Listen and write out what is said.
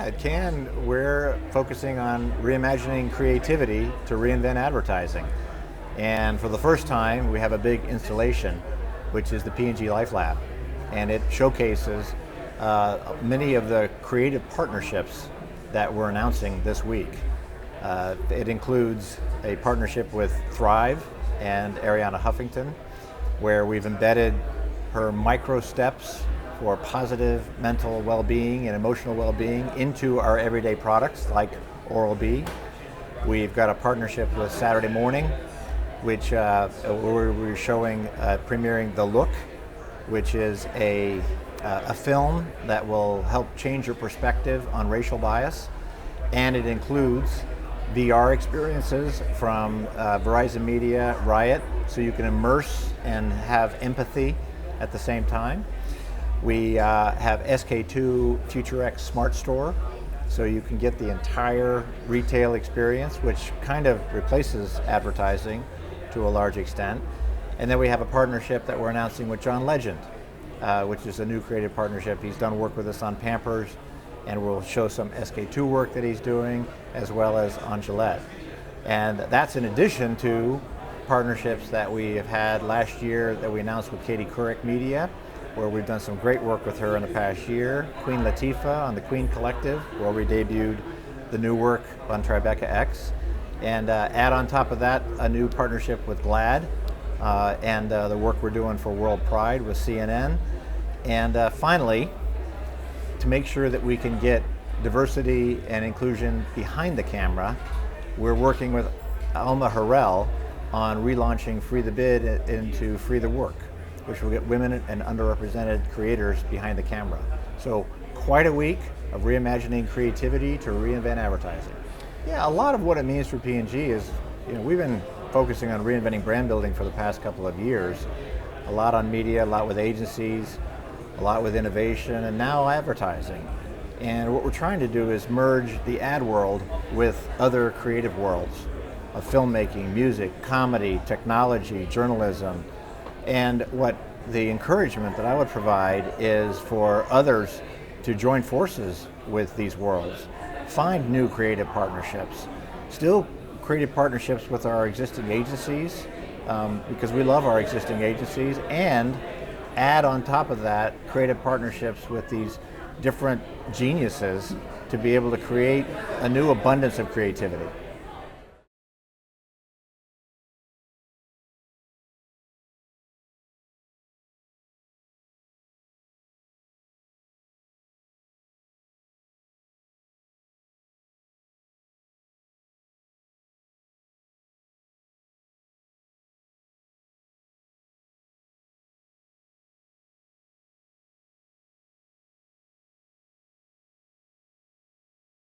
At Cannes, we're focusing on reimagining creativity to reinvent advertising. And for the first time, we have a big installation, which is the P&G LifeLab. And it showcases many of the creative partnerships that we're announcing this week. It includes a partnership with Thrive and Arianna Huffington, where we've embedded her micro steps for positive mental well-being and emotional well-being into our everyday products like Oral-B. We've got a partnership with Saturday Morning, which we're showing premiering The Look, which is a film that will help change your perspective on racial bias, and it includes VR experiences from Verizon Media Riot, so you can immerse and have empathy at the same time. We have SK2 FutureX Smart Store, so you can get the entire retail experience, which kind of replaces advertising to a large extent. And then we have a partnership that we're announcing with John Legend, which is a new creative partnership. He's done work with us on Pampers, and we'll show some SK2 work that he's doing, as well as on Gillette. And that's in addition to partnerships that we have had last year that we announced with Katie Couric Media, where we've done some great work with her in the past year. Queen Latifah on the Queen Collective, where we debuted the new work on Tribeca X. And add on top of that a new partnership with GLAAD, and the work we're doing for World Pride with CNN. And finally, to make sure that we can get diversity and inclusion behind the camera, we're working with Alma Harrell on relaunching Free the Bid into Free the Work, which will get women and underrepresented creators behind the camera. So quite a week of reimagining creativity to reinvent advertising. Yeah, a lot of what it means for P&G is, we've been focusing on reinventing brand building for the past couple of years. A lot on media, a lot with agencies, a lot with innovation, and now advertising. And what we're trying to do is merge the ad world with other creative worlds of filmmaking, music, comedy, technology, journalism. And what the encouragement that I would provide is for others to join forces with these worlds, find new creative partnerships, still creative partnerships with our existing agencies, because we love our existing agencies, and add on top of that creative partnerships with these different geniuses to be able to create a new abundance of creativity.